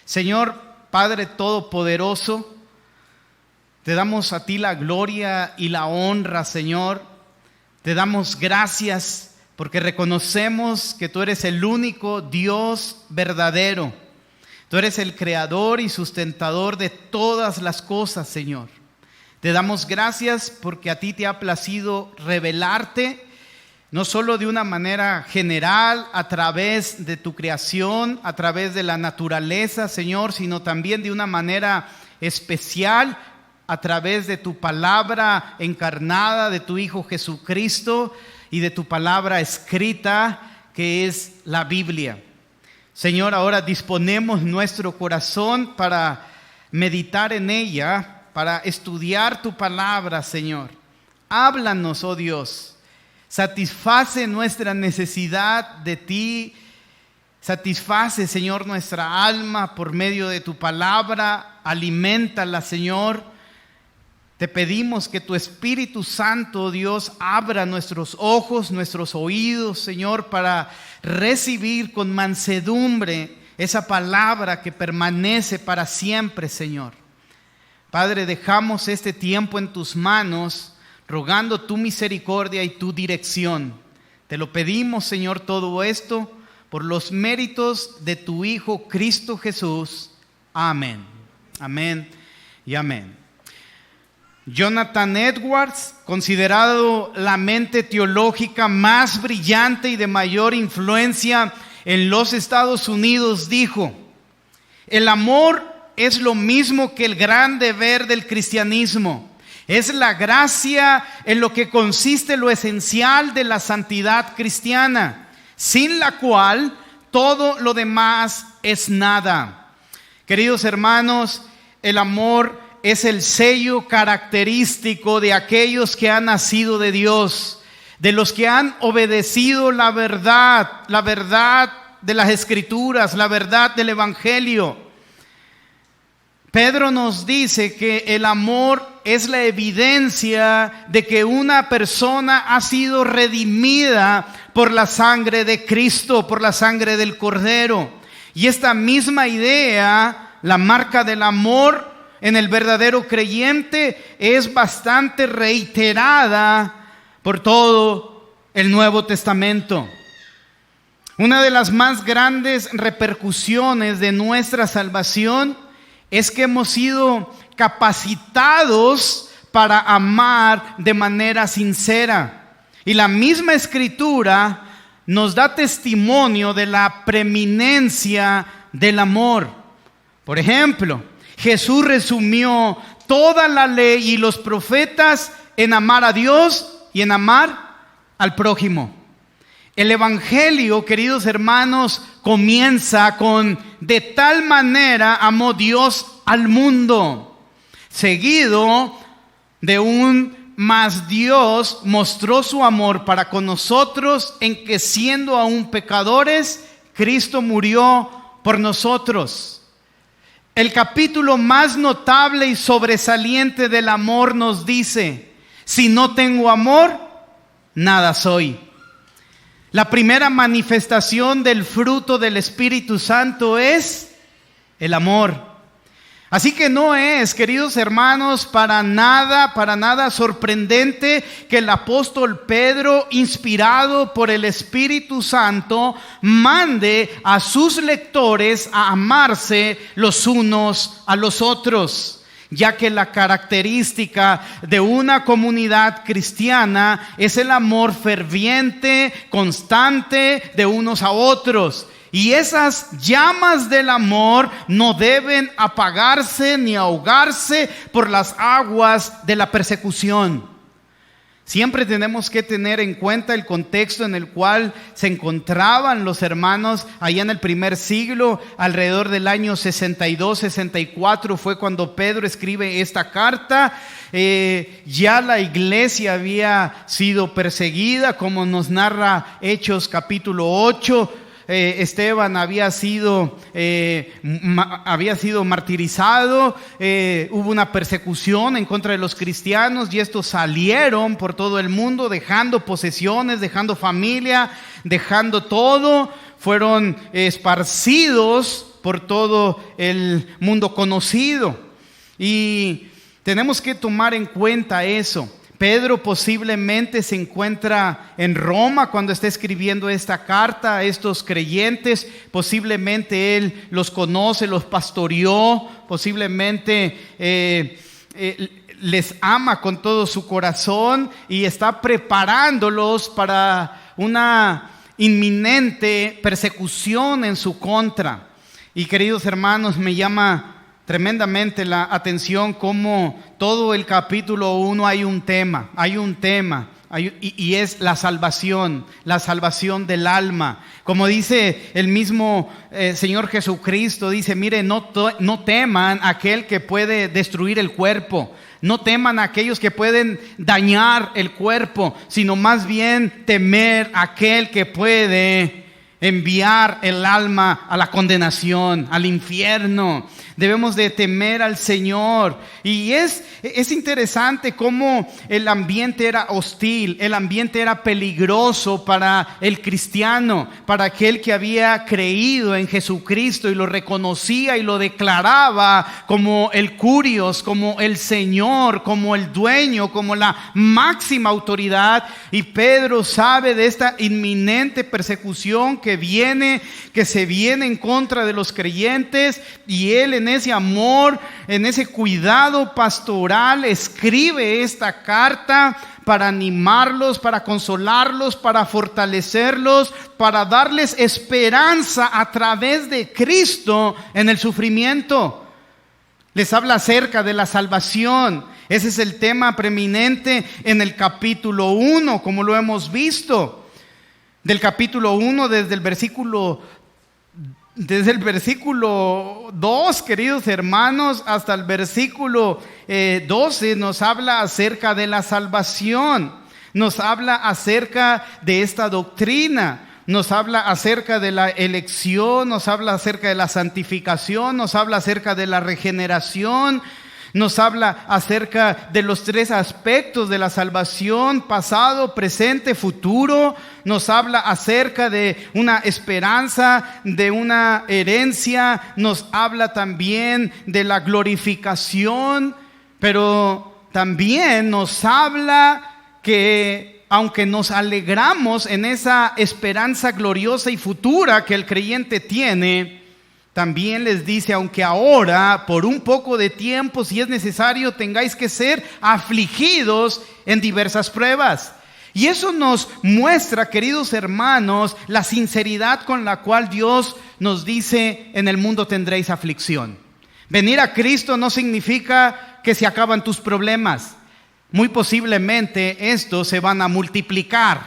Señor Padre Todopoderoso, te damos a ti la gloria y la honra, Señor. Te damos gracias porque reconocemos que tú eres el único Dios verdadero. Tú eres el creador y sustentador de todas las cosas, Señor. Te damos gracias porque a ti te ha placido revelarte, no solo de una manera general, a través de tu creación, a través de la naturaleza, Señor, sino también de una manera especial, a través de tu palabra encarnada, de tu Hijo Jesucristo y de tu palabra escrita, que es la Biblia. Señor, ahora disponemos nuestro corazón para meditar en ella, para estudiar tu palabra, Señor. Háblanos, oh Dios. Satisface nuestra necesidad de ti. Satisface, Señor, nuestra alma por medio de tu palabra. Aliméntala, Señor. Te pedimos que tu Espíritu Santo, Dios, abra nuestros ojos, nuestros oídos, Señor, para recibir con mansedumbre esa palabra que permanece para siempre, Señor. Padre, dejamos este tiempo en tus manos, rogando tu misericordia y tu dirección. Te lo pedimos, Señor, todo esto por los méritos de tu Hijo Cristo Jesús. Amén. Amén y amén. Jonathan Edwards, considerado la mente teológica más brillante y de mayor influencia en los Estados Unidos, dijo: el amor es lo mismo que el gran deber del cristianismo. Es la gracia en lo que consiste lo esencial de la santidad cristiana, sin la cual todo lo demás es nada. Queridos hermanos, el amor es el sello característico de aquellos que han nacido de Dios, de los que han obedecido la verdad de las Escrituras, la verdad del Evangelio. Pedro nos dice que el amor es la evidencia de que una persona ha sido redimida por la sangre de Cristo, por la sangre del Cordero. Y esta misma idea, la marca del amor en el verdadero creyente, es bastante reiterada por todo el Nuevo Testamento. Una de las más grandes repercusiones de nuestra salvación es que hemos sido capacitados para amar de manera sincera. Y la misma Escritura nos da testimonio de la preeminencia del amor. Por ejemplo, Jesús resumió toda la ley y los profetas en amar a Dios y en amar al prójimo. El Evangelio, queridos hermanos, comienza con: de tal manera amó Dios al mundo, seguido de un: mas Dios mostró su amor para con nosotros en que, siendo aún pecadores, Cristo murió por nosotros. El capítulo más notable y sobresaliente del amor nos dice: si no tengo amor, nada soy. La primera manifestación del fruto del Espíritu Santo es el amor. Así que no es, queridos hermanos, para nada sorprendente que el apóstol Pedro, inspirado por el Espíritu Santo, mande a sus lectores a amarse los unos a los otros, ya que la característica de una comunidad cristiana es el amor ferviente, constante de unos a otros. Y esas llamas del amor no deben apagarse ni ahogarse por las aguas de la persecución. Siempre tenemos que tener en cuenta el contexto en el cual se encontraban los hermanos allá en el primer siglo. Alrededor del año 62-64 fue cuando Pedro escribe esta carta. Ya la iglesia había sido perseguida, como nos narra Hechos capítulo 8. Esteban había sido martirizado, hubo una persecución en contra de los cristianos y estos salieron por todo el mundo dejando posesiones, dejando familia, dejando todo. Fueron esparcidos por todo el mundo conocido. Y tenemos que tomar en cuenta eso. Pedro posiblemente se encuentra en Roma cuando está escribiendo esta carta a estos creyentes. Posiblemente él los conoce, los pastoreó, posiblemente les ama con todo su corazón y está preparándolos para una inminente persecución en su contra. Y queridos hermanos, me llama tremendamente la atención cómo todo el capítulo 1 hay un tema, y es la salvación del alma. Como dice el mismo Señor Jesucristo, dice, mire, no teman a aquel que puede destruir el cuerpo, no teman a aquellos que pueden dañar el cuerpo, sino más bien temer a aquel que puede enviar el alma a la condenación, al infierno. Debemos de temer al Señor. Y es interesante cómo el ambiente era hostil, el ambiente era peligroso para el cristiano, para aquel que había creído en Jesucristo y lo reconocía y lo declaraba como el Curios, como el Señor, como el dueño, como la máxima autoridad. Y Pedro sabe de esta inminente persecución que se viene en contra de los creyentes, y él en ese amor, en ese cuidado pastoral, escribe esta carta para animarlos, para consolarlos, para fortalecerlos, para darles esperanza a través de Cristo en el sufrimiento. Les habla acerca de la salvación. Ese es el tema preeminente en el capítulo 1, como lo hemos visto. Del capítulo 1, desde el versículo 2, queridos hermanos, hasta el versículo 12, nos habla acerca de la salvación, nos habla acerca de esta doctrina, nos habla acerca de la elección, nos habla acerca de la santificación, nos habla acerca de la regeneración, nos habla acerca de los 3 aspectos de la salvación: pasado, presente, futuro. Nos habla acerca de una esperanza, de una herencia. Nos habla también de la glorificación. Pero también nos habla que aunque nos alegramos en esa esperanza gloriosa y futura que el creyente tiene, también les dice, aunque ahora, por un poco de tiempo, si es necesario, tengáis que ser afligidos en diversas pruebas. Y eso nos muestra, queridos hermanos, la sinceridad con la cual Dios nos dice, en el mundo tendréis aflicción. Venir a Cristo no significa que se acaban tus problemas. Muy posiblemente estos se van a multiplicar.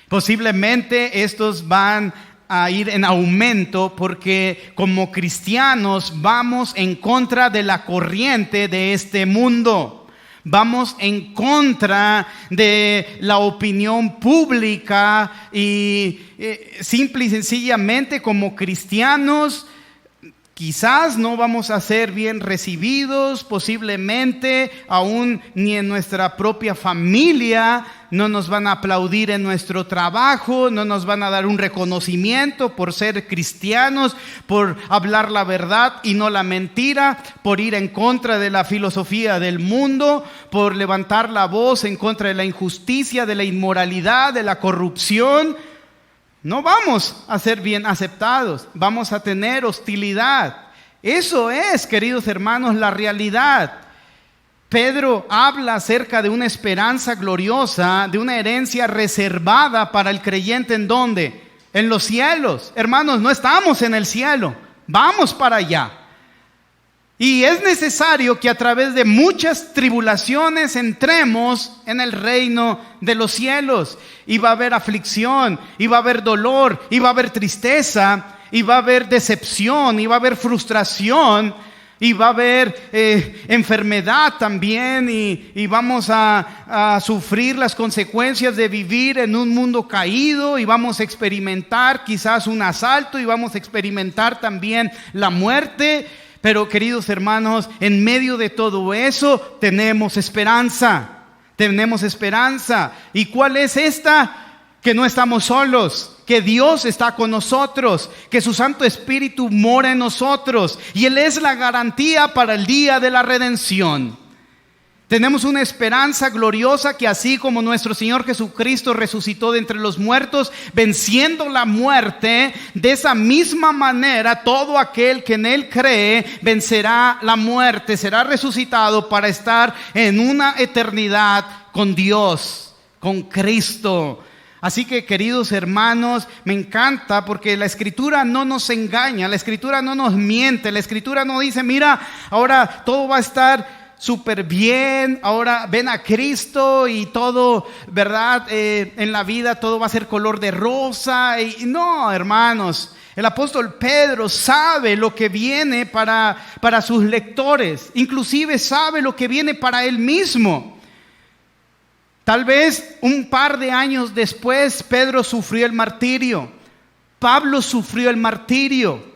Posiblemente estos van a ir en aumento, porque como cristianos vamos en contra de la corriente de este mundo. Vamos en contra de la opinión pública y simple y sencillamente como cristianos quizás no vamos a ser bien recibidos, posiblemente aún ni en nuestra propia familia no nos van a aplaudir en nuestro trabajo, no nos van a dar un reconocimiento por ser cristianos, por hablar la verdad y no la mentira, por ir en contra de la filosofía del mundo, por levantar la voz en contra de la injusticia, de la inmoralidad, de la corrupción. No vamos a ser bien aceptados, vamos a tener hostilidad. Eso es, queridos hermanos, la realidad. Pedro habla acerca de una esperanza gloriosa, de una herencia reservada para el creyente. ¿En dónde? En los cielos. Hermanos, no estamos en el cielo, vamos para allá. Y es necesario que a través de muchas tribulaciones entremos en el reino de los cielos. Y va a haber aflicción, y va a haber dolor, y va a haber tristeza, y va a haber decepción, y va a haber frustración, y va a haber enfermedad también, y vamos a sufrir las consecuencias de vivir en un mundo caído, y vamos a experimentar quizás un asalto, y vamos a experimentar también la muerte. Pero queridos hermanos, en medio de todo eso tenemos esperanza. Tenemos esperanza. ¿Y cuál es esta? Que no estamos solos. que Dios está con nosotros, que su Santo Espíritu mora en nosotros y Él es la garantía para el día de la redención. Tenemos una esperanza gloriosa que así como nuestro Señor Jesucristo resucitó de entre los muertos, venciendo la muerte, de esa misma manera todo aquel que en Él cree vencerá la muerte, será resucitado para estar en una eternidad con Dios, con Cristo. Así que, queridos hermanos, me encanta porque la Escritura no nos engaña, la Escritura no nos miente, la Escritura no dice, mira, ahora todo va a estar súper bien, ahora ven a Cristo y todo, ¿verdad? En la vida todo va a ser color de rosa. Y no, hermanos, el apóstol Pedro sabe lo que viene para sus lectores, inclusive sabe lo que viene para él mismo. Tal vez un par de años después Pedro sufrió el martirio, Pablo sufrió el martirio.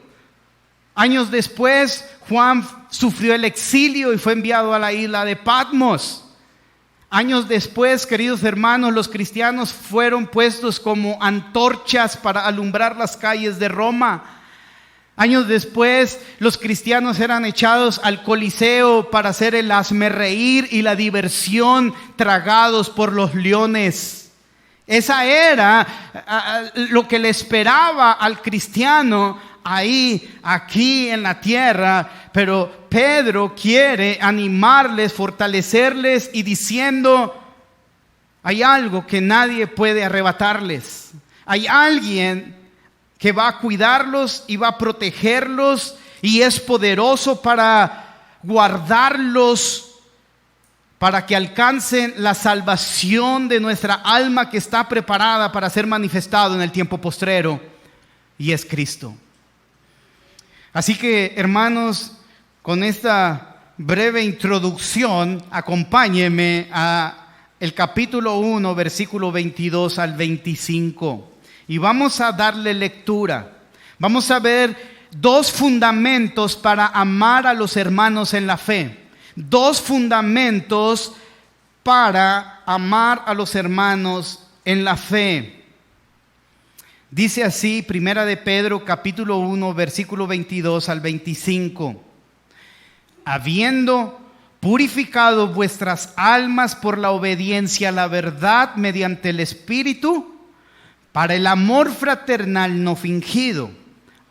Años después, Juan sufrió el exilio y fue enviado a la isla de Patmos. Años después, queridos hermanos, los cristianos fueron puestos como antorchas para alumbrar las calles de Roma. Años después, los cristianos eran echados al Coliseo para hacer el hazmerreír y la diversión, tragados por los leones. Esa era lo que le esperaba al cristiano ahí, aquí en la tierra. Pero Pedro quiere animarles, fortalecerles y diciendo, hay algo que nadie puede arrebatarles. Hay alguien que va a cuidarlos y va a protegerlos y es poderoso para guardarlos, para que alcancen la salvación de nuestra alma que está preparada para ser manifestado en el tiempo postrero, y es Cristo. Así que, hermanos, con esta breve introducción, acompáñenme a el capítulo 1, versículo 22 al 25. Y vamos a darle lectura. Vamos a ver dos fundamentos para amar a los hermanos en la fe. Dos fundamentos para amar a los hermanos en la fe. Dice así, Primera de Pedro, capítulo 1, versículo 22 al 25. Habiendo purificado vuestras almas por la obediencia a la verdad mediante el Espíritu, para el amor fraternal no fingido,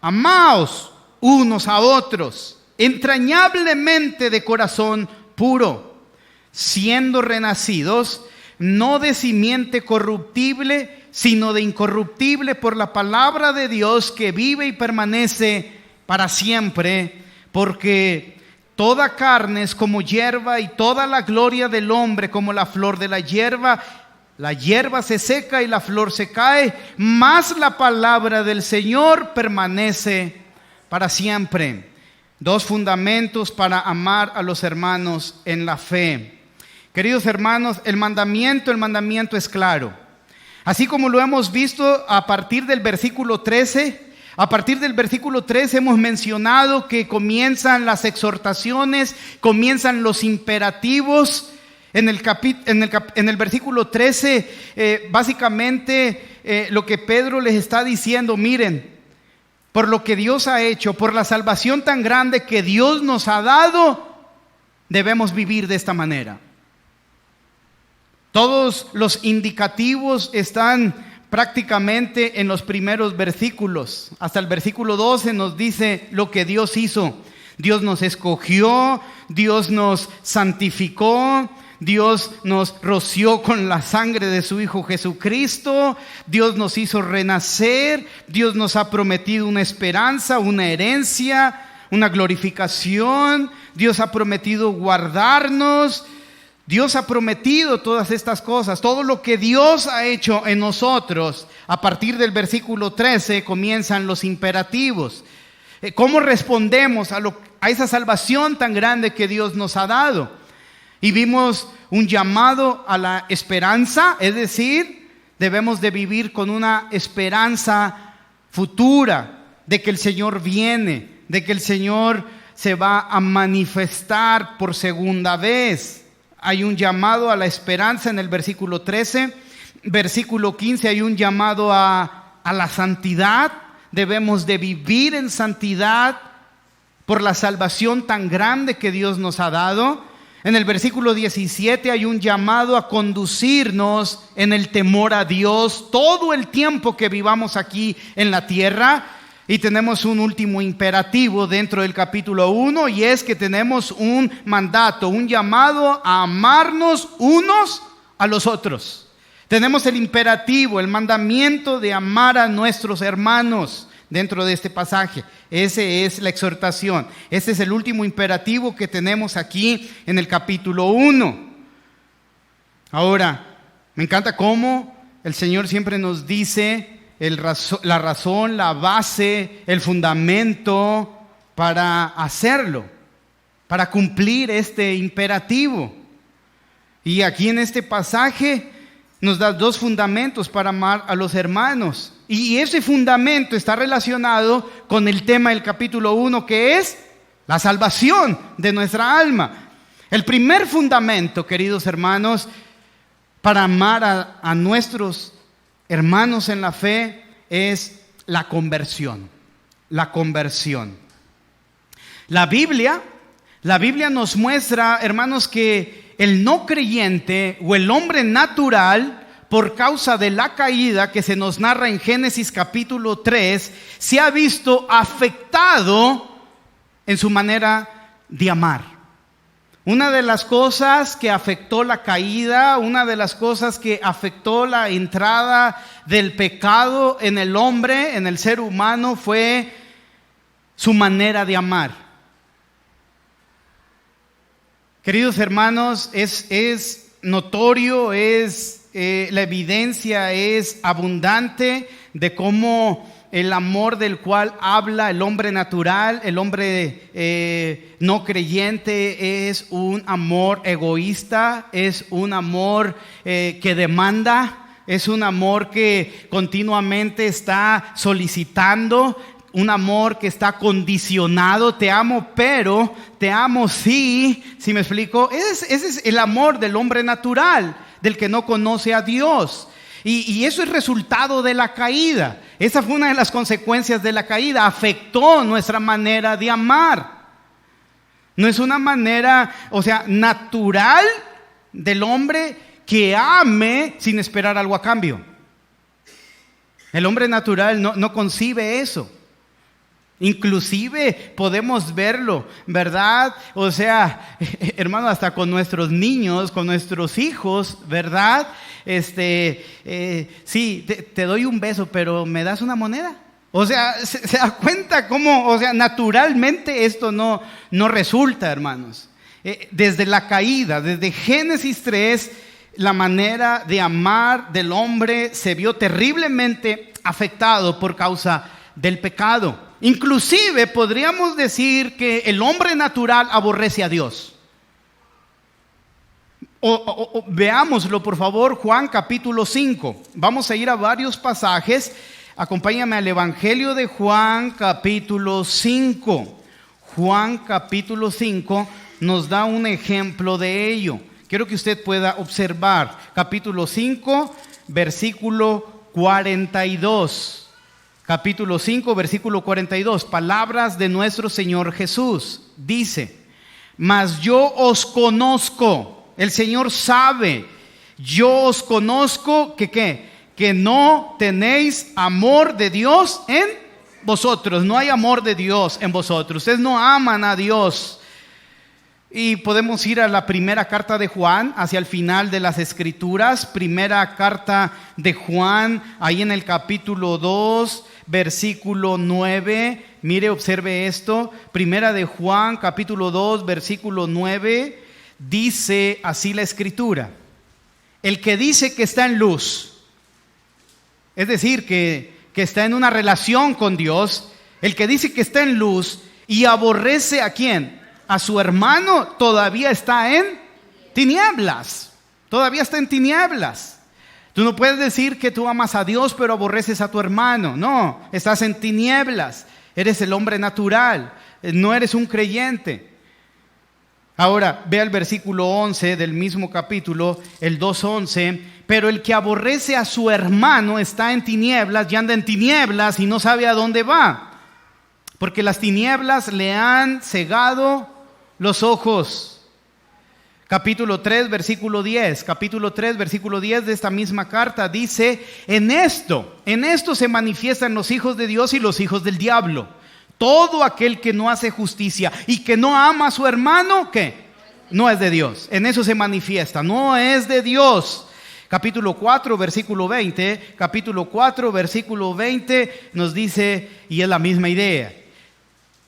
amaos unos a otros, entrañablemente de corazón puro, siendo renacidos, no de simiente corruptible, sino de incorruptible por la palabra de Dios que vive y permanece para siempre, porque toda carne es como hierba y toda la gloria del hombre como la flor de la hierba. La hierba se seca y la flor se cae, mas la palabra del Señor permanece para siempre. Dos fundamentos para amar a los hermanos en la fe. Queridos hermanos, el mandamiento es claro. Así como lo hemos visto a partir del versículo 13, hemos mencionado que comienzan las exhortaciones, comienzan los imperativos. En el versículo 13, básicamente lo que Pedro les está diciendo, miren, por lo que Dios ha hecho, por la salvación tan grande que Dios nos ha dado, debemos vivir de esta manera. Todos los indicativos están prácticamente en los primeros versículos. Hasta el versículo 12 nos dice lo que Dios hizo. Dios nos escogió, Dios nos santificó, Dios nos roció con la sangre de su Hijo Jesucristo, Dios nos hizo renacer, Dios nos ha prometido una esperanza, una herencia, una glorificación, Dios ha prometido guardarnos, Dios ha prometido todas estas cosas. Todo lo que Dios ha hecho en nosotros, a partir del versículo 13 comienzan los imperativos. ¿Cómo respondemos a esa salvación tan grande que Dios nos ha dado? Y vimos un llamado a la esperanza, es decir, debemos de vivir con una esperanza futura de que el Señor viene, de que el Señor se va a manifestar por segunda vez. Hay un llamado a la esperanza en el versículo 13, versículo 15 hay un llamado a a la santidad, debemos de vivir en santidad por la salvación tan grande que Dios nos ha dado. En el versículo 17 hay un llamado a conducirnos en el temor a Dios todo el tiempo que vivamos aquí en la tierra. Y tenemos un último imperativo dentro del capítulo 1, y es que tenemos un mandato, un llamado a amarnos unos a los otros. Tenemos el imperativo, el mandamiento de amar a nuestros hermanos dentro de este pasaje. Esa es la exhortación. Este es el último imperativo que tenemos aquí en el capítulo 1. Ahora, me encanta cómo el Señor siempre nos dice la razón, la base, el fundamento para hacerlo, para cumplir este imperativo. Y aquí en este pasaje nos da dos fundamentos para amar a los hermanos. Y ese fundamento está relacionado con el tema del capítulo 1, que es la salvación de nuestra alma. El primer fundamento, queridos hermanos, para amar a nuestros hermanos en la fe es la conversión. La conversión. La Biblia nos muestra, hermanos, que el no creyente o el hombre natural, por causa de la caída que se nos narra en Génesis capítulo 3, se ha visto afectado en su manera de amar. Una de las cosas que afectó la caída, una de las cosas que afectó la entrada del pecado en el hombre, en el ser humano, fue su manera de amar. Queridos hermanos, es notorio, la evidencia es abundante de cómo el amor del cual habla el hombre natural, el hombre no creyente, es un amor egoísta, es un amor que demanda, es un amor que continuamente está solicitando, un amor que está condicionado. Te amo, pero te amo sí. ¿Sí me explico? Ese es el amor del hombre natural, del que no conoce a Dios. Y eso es resultado de la caída. Esa fue una de las consecuencias de la caída. Afectó nuestra manera de amar. No es una manera, natural del hombre que ame sin esperar algo a cambio. El hombre natural no concibe eso. Inclusive podemos verlo, ¿verdad? Hermano, hasta con nuestros niños, con nuestros hijos, ¿verdad? Sí, te doy un beso, pero ¿me das una moneda? Se da cuenta cómo, naturalmente esto no resulta, hermanos. Desde la caída, desde Génesis 3, la manera de amar del hombre se vio terriblemente afectado por causa del pecado. Inclusive podríamos decir que el hombre natural aborrece a Dios. Veámoslo, por favor, Juan capítulo 5. Vamos a ir a varios pasajes. Acompáñame al Evangelio de Juan capítulo 5. Juan capítulo 5 nos da un ejemplo de ello. Quiero que usted pueda observar. Capítulo 5, versículo 42. Capítulo 5, versículo 42, palabras de nuestro Señor Jesús. Dice: mas yo os conozco, el Señor sabe, yo os conozco que no tenéis amor de Dios en vosotros. No hay amor de Dios en vosotros. Ustedes no aman a Dios. Y podemos ir a la primera carta de Juan, hacia el final de las Escrituras. Primera carta de Juan, ahí en el capítulo 2, versículo 9. Mire, observe esto. Primera de Juan, capítulo 2, versículo 9. Dice así la Escritura: el que dice que está en luz, es decir, que está en una relación con Dios, el que dice que está en luz y aborrece ¿a quién? A su hermano, todavía está en tinieblas. Todavía está en tinieblas. Tú no puedes decir que tú amas a Dios pero aborreces a tu hermano. No, estás en tinieblas. Eres el hombre natural. No eres un creyente. Ahora, ve al versículo 11 del mismo capítulo, el 2:11. pero el que aborrece a su hermano está en tinieblas y anda en tinieblas y no sabe a dónde va, porque las tinieblas le han cegado los ojos. Capítulo 3, versículo 10. Capítulo 3, versículo 10 de esta misma carta dice: en esto se manifiestan los hijos de Dios y los hijos del diablo. Todo aquel que no hace justicia y que no ama a su hermano, ¿qué? No es de Dios. En eso se manifiesta, no es de Dios. Capítulo 4, versículo 20. Capítulo 4, versículo 20 nos dice, y es la misma idea.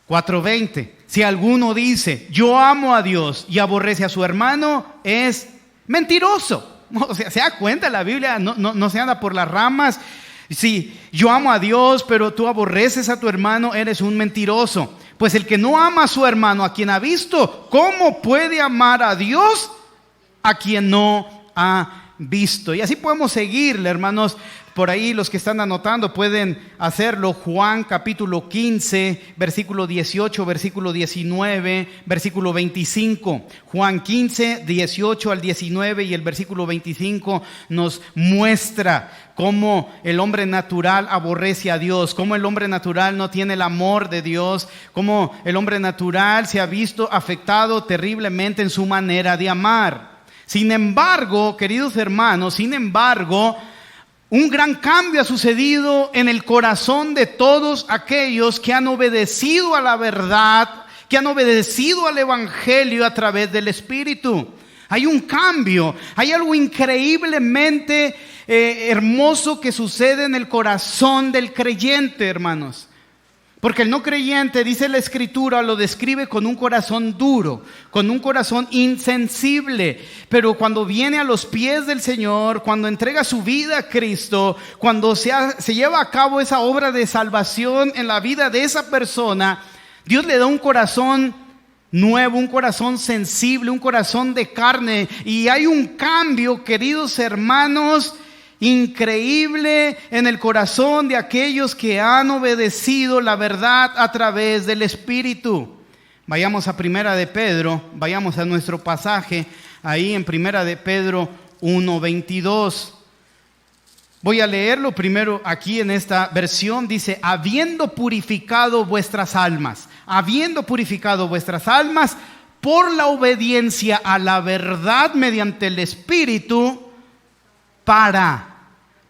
4:20. Si alguno dice, yo amo a Dios y aborrece a su hermano, es mentiroso. O sea, se da cuenta, la Biblia no se anda por las ramas. Si yo amo a Dios, pero tú aborreces a tu hermano, eres un mentiroso. Pues el que no ama a su hermano, a quien ha visto, ¿cómo puede amar a Dios a quien no ha visto? Y así podemos seguirle, hermanos. Por ahí los que están anotando pueden hacerlo. Juan capítulo 15, versículo 18, versículo 19, versículo 25. Juan 15, 18 al 19 y el versículo 25 nos muestra cómo el hombre natural aborrece a Dios, cómo el hombre natural no tiene el amor de Dios, cómo el hombre natural se ha visto afectado terriblemente en su manera de amar. Sin embargo, queridos hermanos, un gran cambio ha sucedido en el corazón de todos aquellos que han obedecido a la verdad, que han obedecido al Evangelio a través del Espíritu. Hay un cambio, hay algo increíblemente hermoso que sucede en el corazón del creyente, hermanos. Porque el no creyente, dice la Escritura, lo describe con un corazón duro, con un corazón insensible. Pero cuando viene a los pies del Señor, cuando entrega su vida a Cristo, cuando se lleva a cabo esa obra de salvación en la vida de esa persona, Dios le da un corazón nuevo, un corazón sensible, un corazón de carne. Y hay un cambio, queridos hermanos, increíble en el corazón de aquellos que han obedecido la verdad a través del Espíritu. Vayamos a Primera de Pedro, vayamos a nuestro pasaje ahí en Primera de Pedro 1:22. Voy a leerlo primero aquí en esta versión. Dice: habiendo purificado vuestras almas por la obediencia a la verdad mediante el Espíritu,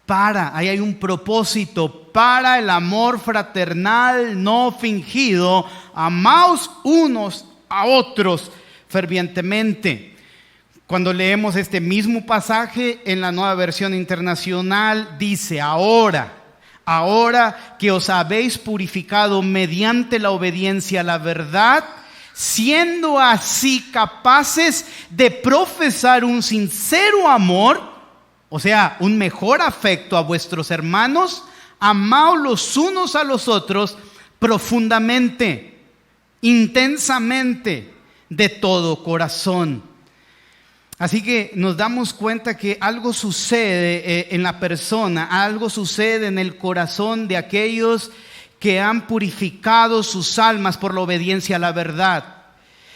ahí hay un propósito, para el amor fraternal no fingido, amaos unos a otros fervientemente. Cuando leemos este mismo pasaje en la Nueva Versión Internacional, dice: ahora que os habéis purificado mediante la obediencia a la verdad, siendo así capaces de profesar un sincero amor, o sea, un mejor afecto a vuestros hermanos, amaos los unos a los otros profundamente, intensamente, de todo corazón. Así que nos damos cuenta que algo sucede en la persona, algo sucede en el corazón de aquellos que han purificado sus almas por la obediencia a la verdad.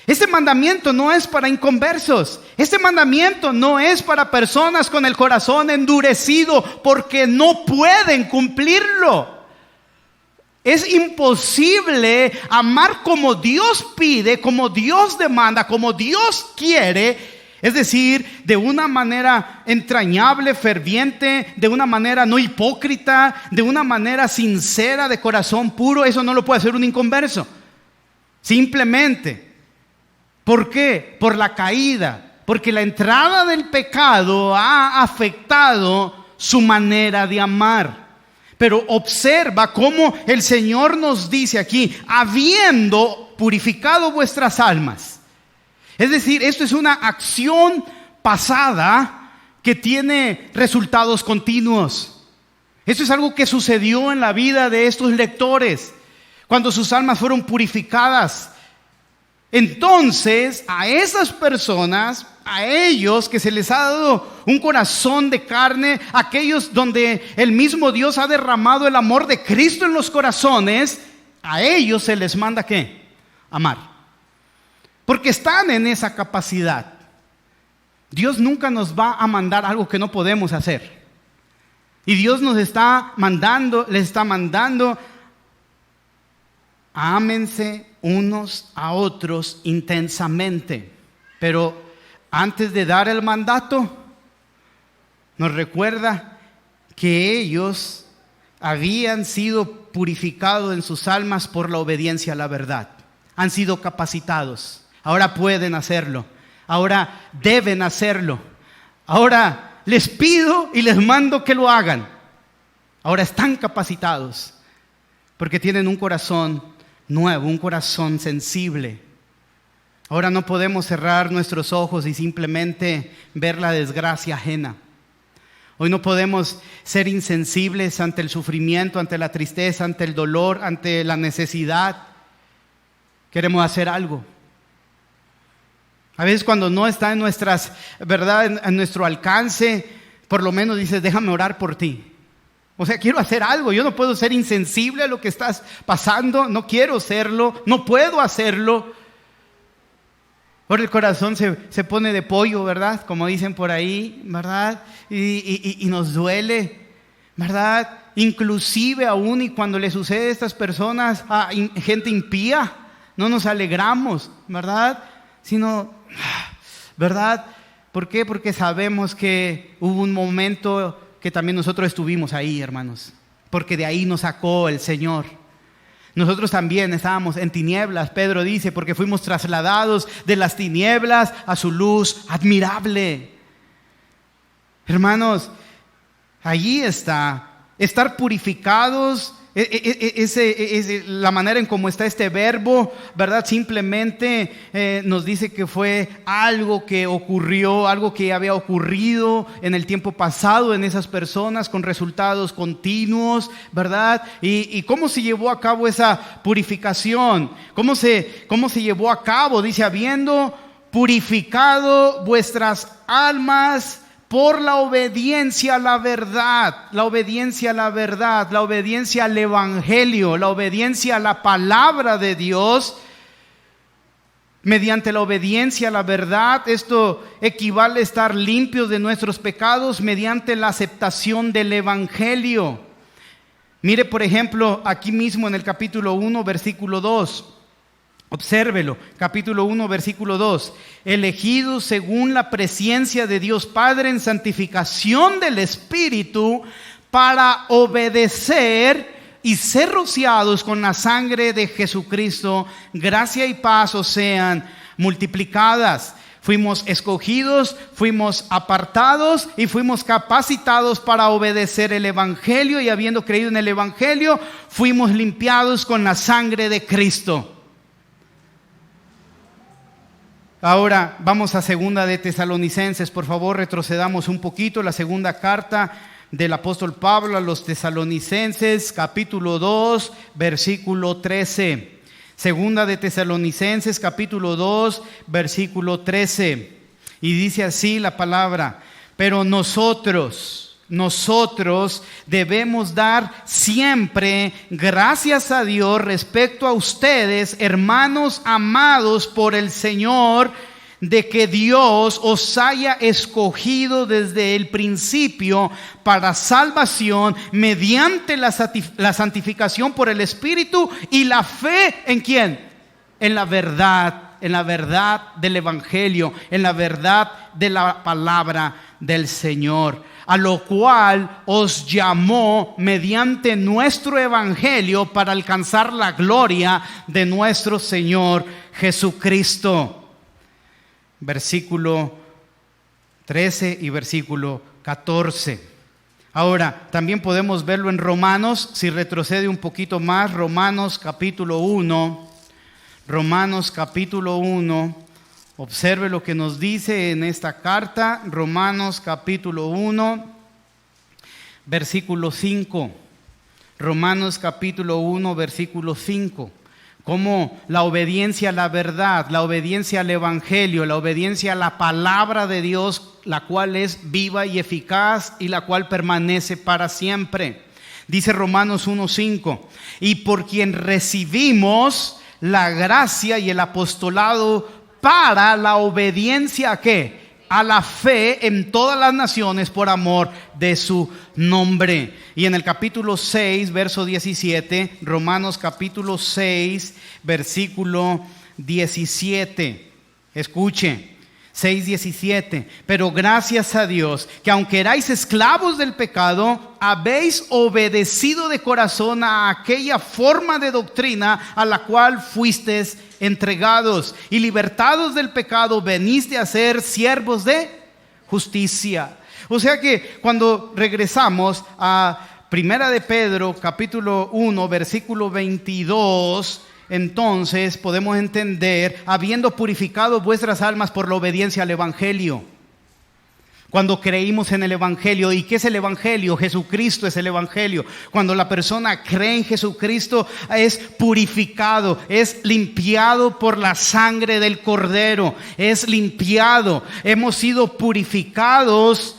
Este mandamiento no es para inconversos. Este mandamiento no es para personas con el corazón endurecido porque no pueden cumplirlo. Es imposible amar como Dios pide, como Dios demanda, como Dios quiere. Es decir, de una manera entrañable, ferviente, de una manera no hipócrita, de una manera sincera, de corazón puro. Eso no lo puede hacer un inconverso. Simplemente. ¿Por qué? Por la caída, porque la entrada del pecado ha afectado su manera de amar. Pero observa cómo el Señor nos dice aquí: habiendo purificado vuestras almas. Es decir, esto es una acción pasada que tiene resultados continuos. Esto es algo que sucedió en la vida de estos lectores cuando sus almas fueron purificadas. Entonces, a esas personas, a ellos que se les ha dado un corazón de carne, aquellos donde el mismo Dios ha derramado el amor de Cristo en los corazones, a ellos se les manda ¿qué? Amar. Porque están en esa capacidad. Dios nunca nos va a mandar algo que no podemos hacer. Y Dios nos está mandando, les está mandando, ámense unos a otros intensamente. Pero antes de dar el mandato, nos recuerda que ellos habían sido purificados en sus almas por la obediencia a la verdad. Han sido capacitados. Ahora pueden hacerlo. Ahora deben hacerlo. Ahora les pido y les mando que lo hagan. Ahora están capacitados porque tienen un corazón nuevo, un corazón sensible. Ahora no podemos cerrar nuestros ojos y simplemente ver la desgracia ajena. Hoy no podemos ser insensibles ante el sufrimiento, ante la tristeza, ante el dolor, ante la necesidad. Queremos hacer algo. A veces cuando no está en nuestras, ¿verdad?, en nuestro alcance, por lo menos dices, déjame orar por ti. O sea, quiero hacer algo. Yo no puedo ser insensible a lo que estás pasando. No quiero serlo. No puedo hacerlo. Ahora el corazón se pone de pollo, ¿verdad? Como dicen por ahí, ¿verdad? Y nos duele, ¿verdad? Inclusive aún y cuando le sucede a estas personas, a gente impía, no nos alegramos, ¿verdad? Sino, ¿verdad? ¿Por qué? Porque sabemos que hubo un momento que también nosotros estuvimos ahí, hermanos. Porque de ahí nos sacó el Señor. Nosotros también estábamos en tinieblas, Pedro dice, porque fuimos trasladados de las tinieblas a su luz admirable. Hermanos, allí está, estar purificados, es la manera en cómo está este verbo, ¿verdad? Simplemente nos dice que fue algo que ocurrió, algo que había ocurrido en el tiempo pasado en esas personas con resultados continuos, ¿verdad? Y cómo se llevó a cabo esa purificación, cómo se llevó a cabo, dice, habiendo purificado vuestras almas por la obediencia a la verdad, la obediencia a la verdad, la obediencia al evangelio, la obediencia a la palabra de Dios. Mediante la obediencia a la verdad, esto equivale a estar limpios de nuestros pecados mediante la aceptación del evangelio. Mire, por ejemplo, aquí mismo en el capítulo 1, versículo 2. Obsérvelo, capítulo 1, versículo 2. Elegidos según la presencia de Dios Padre en santificación del Espíritu para obedecer y ser rociados con la sangre de Jesucristo, gracia y paz os sean multiplicadas. Fuimos escogidos, fuimos apartados y fuimos capacitados para obedecer el Evangelio, y habiendo creído en el Evangelio, fuimos limpiados con la sangre de Cristo. Ahora vamos a segunda de Tesalonicenses, por favor retrocedamos un poquito, la segunda carta del apóstol Pablo a los Tesalonicenses, capítulo 2, versículo 13. Segunda de Tesalonicenses, capítulo 2, versículo 13. Y dice así la palabra: pero nosotros debemos dar siempre gracias a Dios respecto a ustedes, hermanos amados por el Señor, de que Dios os haya escogido desde el principio para salvación mediante la santificación por el Espíritu y la fe ¿en quién? En la verdad del Evangelio, en la verdad de la palabra del Señor, a lo cual os llamó mediante nuestro Evangelio para alcanzar la gloria de nuestro Señor Jesucristo. Versículo 13 y versículo 14. Ahora, también podemos verlo en Romanos, si retrocede un poquito más, Romanos capítulo 1. Romanos capítulo 1, observe lo que nos dice en esta carta, Romanos capítulo 1, versículo 5. Romanos capítulo 1, versículo 5. Como la obediencia a la verdad, la obediencia al evangelio, la obediencia a la palabra de Dios, la cual es viva y eficaz y la cual permanece para siempre. Dice Romanos 1:5, y por quien recibimos la gracia y el apostolado para la obediencia ¿a qué? a la fe en todas las naciones por amor de su nombre. Y en el capítulo 6, verso 17, Romanos capítulo 6, versículo 17. Escuche. 6:17, pero gracias a Dios que aunque erais esclavos del pecado, habéis obedecido de corazón a aquella forma de doctrina a la cual fuisteis entregados, y libertados del pecado veniste a ser siervos de justicia. O sea que cuando regresamos a Primera de Pedro capítulo 1 versículo 22, entonces podemos entender, habiendo purificado vuestras almas por la obediencia al Evangelio. Cuando creímos en el Evangelio. ¿Y qué es el Evangelio? Jesucristo es el Evangelio. Cuando la persona cree en Jesucristo, es purificado, es limpiado por la sangre del Cordero, es limpiado. Hemos sido purificados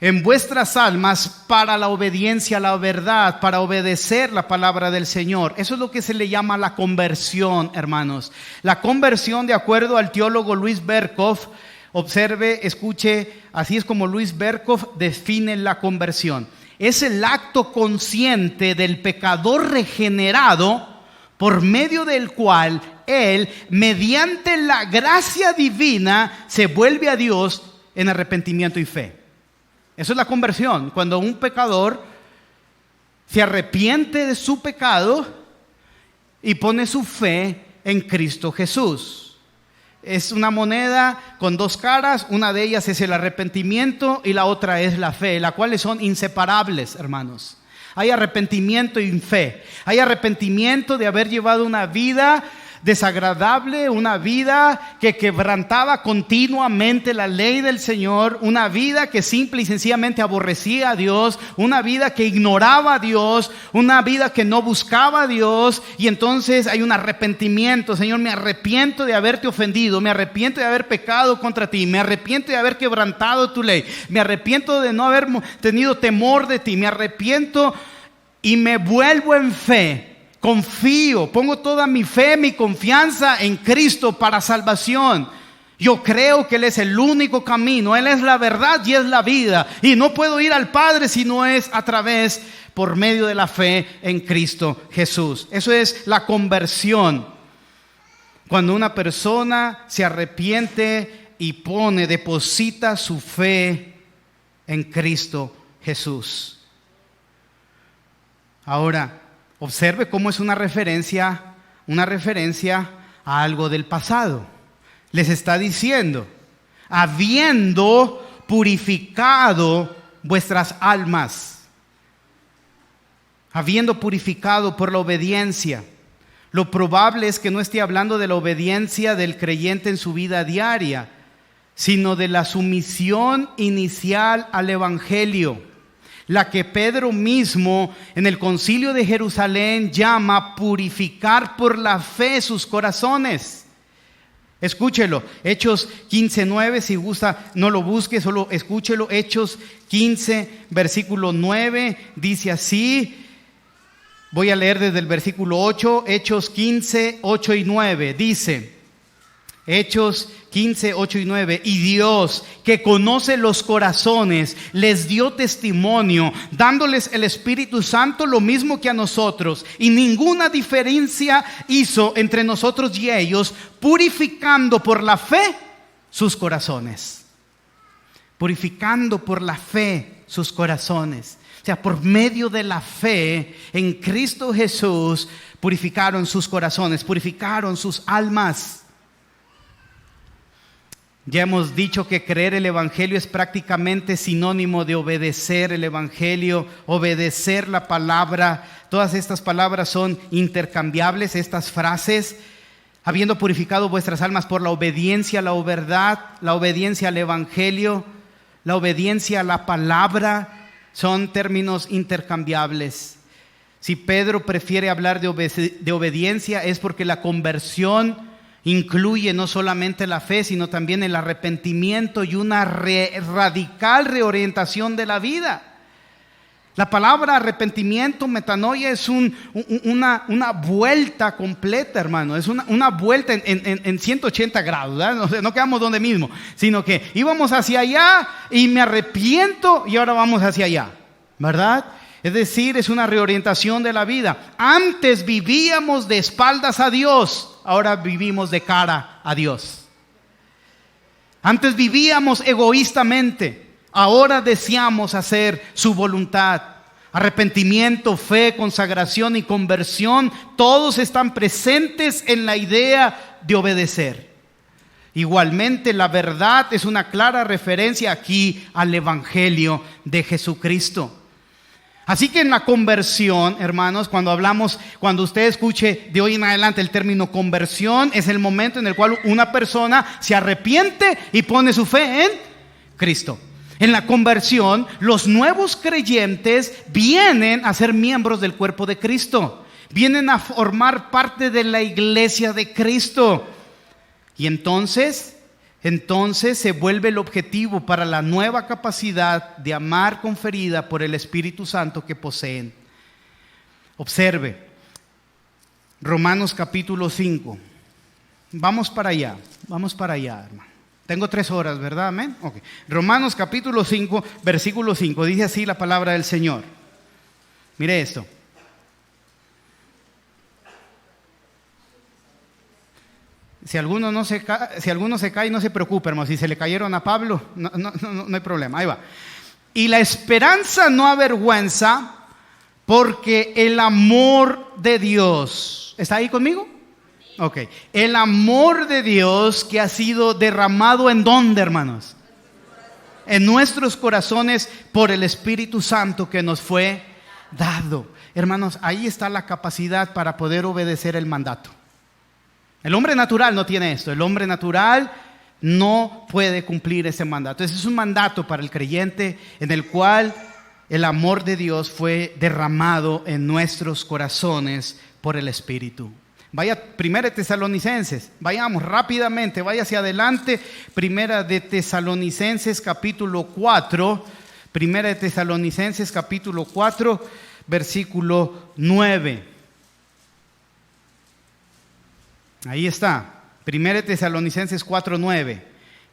en vuestras almas para la obediencia a la verdad, para obedecer la palabra del Señor. Eso es lo que se le llama la conversión, hermanos. La conversión, de acuerdo al teólogo Luis Berkhof, observe, escuche, así es como Luis Berkhof define la conversión. Es el acto consciente del pecador regenerado por medio del cual él, mediante la gracia divina, se vuelve a Dios en arrepentimiento y fe. Eso es la conversión, cuando un pecador se arrepiente de su pecado y pone su fe en Cristo Jesús. Es una moneda con dos caras, una de ellas es el arrepentimiento y la otra es la fe, las cuales son inseparables, hermanos. Hay arrepentimiento y fe. Hay arrepentimiento de haber llevado una vida desagradable, una vida que quebrantaba continuamente la ley del Señor, una vida que simple y sencillamente aborrecía a Dios, una vida que ignoraba a Dios, una vida que no buscaba a Dios. Y entonces hay un arrepentimiento. Señor, me arrepiento de haberte ofendido, me arrepiento de haber pecado contra ti, me arrepiento de haber quebrantado tu ley, me arrepiento de no haber tenido temor de ti, me arrepiento y me vuelvo en fe. Confío, pongo toda mi fe, mi confianza en Cristo para salvación. Yo creo que Él es el único camino, Él es la verdad y es la vida. Y no puedo ir al Padre si no es a través, por medio de la fe en Cristo Jesús. Eso es la conversión. Cuando una persona se arrepiente y deposita su fe en Cristo Jesús. Ahora, observe cómo es una referencia a algo del pasado. Les está diciendo, habiendo purificado vuestras almas, habiendo purificado por la obediencia. Lo probable es que no esté hablando de la obediencia del creyente en su vida diaria, sino de la sumisión inicial al Evangelio, la que Pedro mismo en el concilio de Jerusalén llama purificar por la fe sus corazones. Escúchelo, Hechos 15:9, si gusta no lo busque, solo escúchelo. Hechos 15, versículo 9, dice así. Voy a leer desde el versículo 8, Hechos 15, 8 y 9, dice... Hechos 15, 8 y 9. Y Dios, que conoce los corazones, les dio testimonio, dándoles el Espíritu Santo lo mismo que a nosotros. Y ninguna diferencia hizo entre nosotros y ellos, purificando por la fe sus corazones. Purificando por la fe sus corazones. O sea, por medio de la fe en Cristo Jesús, purificaron sus corazones, purificaron sus almas. Ya hemos dicho que creer el Evangelio es prácticamente sinónimo de obedecer el Evangelio, obedecer la palabra. Todas estas palabras son intercambiables, estas frases. Habiendo purificado vuestras almas por la obediencia a la verdad, la obediencia al Evangelio, la obediencia a la palabra, son términos intercambiables. Si Pedro prefiere hablar de obediencia es porque la conversión incluye no solamente la fe, sino también el arrepentimiento y una radical reorientación de la vida. La palabra arrepentimiento, metanoia, es una vuelta completa, hermano. Es una vuelta en 180 grados, ¿verdad? No quedamos donde mismo, sino que íbamos hacia allá y me arrepiento y ahora vamos hacia allá, ¿verdad? Es decir, es una reorientación de la vida. Antes vivíamos de espaldas a Dios, ahora vivimos de cara a Dios. Antes vivíamos egoístamente, ahora deseamos hacer su voluntad. Arrepentimiento, fe, consagración y conversión, todos están presentes en la idea de obedecer. Igualmente, la verdad es una clara referencia aquí al Evangelio de Jesucristo. Así que en la conversión, hermanos, cuando usted escuche de hoy en adelante el término conversión, es el momento en el cual una persona se arrepiente y pone su fe en Cristo. En la conversión, los nuevos creyentes vienen a ser miembros del cuerpo de Cristo. Vienen a formar parte de la iglesia de Cristo. Y entonces se vuelve el objetivo para la nueva capacidad de amar conferida por el Espíritu Santo que poseen. Observe, Romanos capítulo 5. Vamos para allá, hermano. Tengo 3 horas, ¿verdad? Amén. Okay. Romanos capítulo 5, versículo 5. Dice así la palabra del Señor. Mire esto. Si alguno se cae, no se preocupe, hermano. Si se le cayeron a Pablo, no hay problema. Ahí va. Y la esperanza no avergüenza, porque el amor de Dios. ¿Está ahí conmigo? Ok. El amor de Dios que ha sido derramado ¿en dónde, hermanos? En nuestros corazones por el Espíritu Santo que nos fue dado. Hermanos, ahí está la capacidad para poder obedecer el mandato. El hombre natural no tiene esto. El hombre natural no puede cumplir ese mandato. Ese es un mandato para el creyente en el cual el amor de Dios fue derramado en nuestros corazones por el Espíritu. Vaya, Primera de Tesalonicenses, vayamos rápidamente, vaya hacia adelante. Primera de Tesalonicenses capítulo 4, Primera de Tesalonicenses capítulo 4, versículo 9. Ahí está, Primera de Tesalonicenses 4, 9.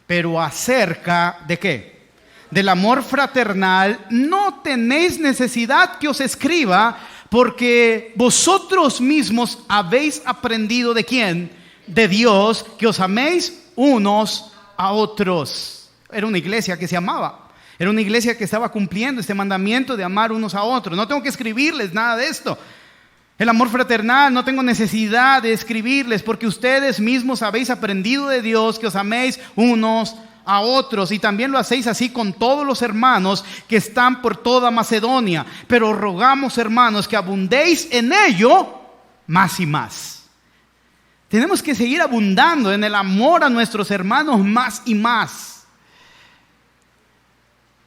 Pero acerca de ¿qué? Del amor fraternal no tenéis necesidad que os escriba, porque vosotros mismos habéis aprendido ¿de quién? De Dios, que os améis unos a otros. Era una iglesia que se amaba. Era una iglesia que estaba cumpliendo este mandamiento de amar unos a otros. No tengo que escribirles nada de esto. El amor fraternal no tengo necesidad de escribirles, porque ustedes mismos habéis aprendido de Dios que os améis unos a otros, y también lo hacéis así con todos los hermanos que están por toda Macedonia. Pero rogamos, hermanos, que abundéis en ello más y más. Tenemos que seguir abundando en el amor a nuestros hermanos más y más,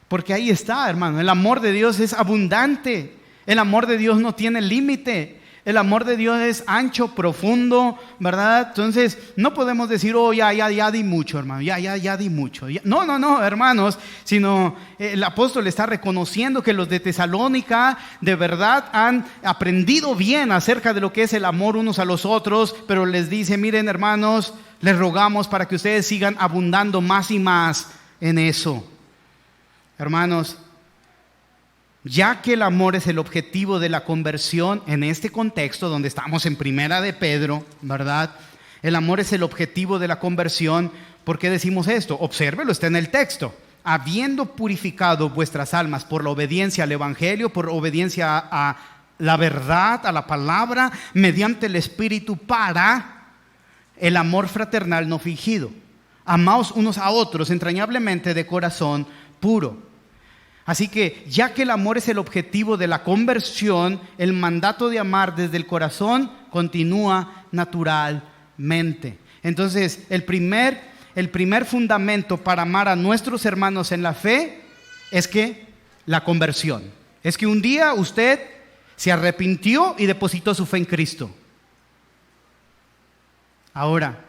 porque ahí está, hermano, el amor de Dios es abundante. El amor de Dios no tiene límite. El amor de Dios es ancho, profundo, ¿verdad? Entonces, no podemos decir, oh, ya di mucho, hermano, ya di mucho. No, hermanos, sino el apóstol está reconociendo que los de Tesalónica de verdad han aprendido bien acerca de lo que es el amor unos a los otros, pero les dice, miren, hermanos, les rogamos para que ustedes sigan abundando más y más en eso. Hermanos, ya que el amor es el objetivo de la conversión, en este contexto donde estamos en Primera de Pedro, ¿verdad? El amor es el objetivo de la conversión. ¿Por qué decimos esto? Obsérvelo, está en el texto. Habiendo purificado vuestras almas por la obediencia al Evangelio, por obediencia a la verdad, a la palabra, mediante el Espíritu, para el amor fraternal no fingido. Amaos unos a otros entrañablemente de corazón puro. Así que, ya que el amor es el objetivo de la conversión, el mandato de amar desde el corazón continúa naturalmente. Entonces, el primer fundamento para amar a nuestros hermanos en la fe es que la conversión. Es que un día usted se arrepintió y depositó su fe en Cristo. Ahora,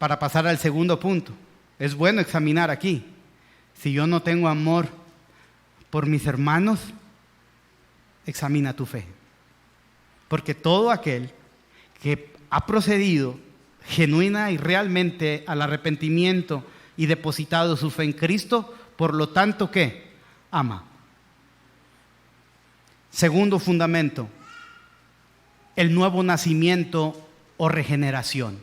para pasar al segundo punto, es bueno examinar aquí. Si yo no tengo amor por mis hermanos, examina tu fe. Porque todo aquel que ha procedido genuina y realmente al arrepentimiento y depositado su fe en Cristo, por lo tanto, ¿qué? Ama. Segundo fundamento, el nuevo nacimiento o regeneración.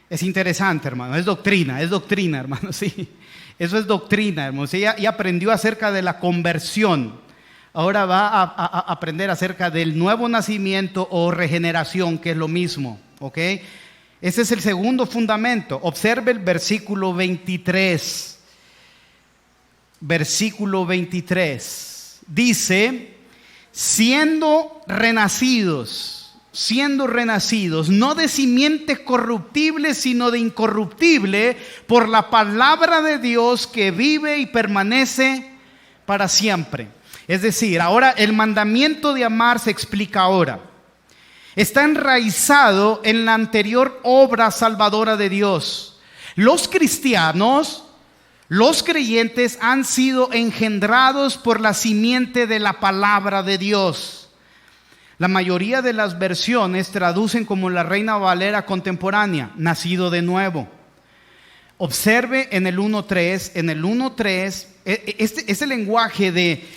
Es interesante, hermano, es doctrina, hermano, sí. Eso es doctrina, hermano. Ella ya aprendió acerca de la conversión. Ahora va a aprender acerca del nuevo nacimiento o regeneración, que es lo mismo, ¿ok? Ese es el segundo fundamento. Observe el versículo 23. Versículo 23. Dice, siendo renacidos, no de simiente corruptible, sino de incorruptible, por la palabra de Dios que vive y permanece para siempre. Es decir, ahora el mandamiento de amar se explica ahora. Está enraizado en la anterior obra salvadora de Dios. Los cristianos, los creyentes han sido engendrados por la simiente de la palabra de Dios. La mayoría de las versiones traducen como la Reina Valera contemporánea, nacido de nuevo. Observe en el 1.3, este lenguaje de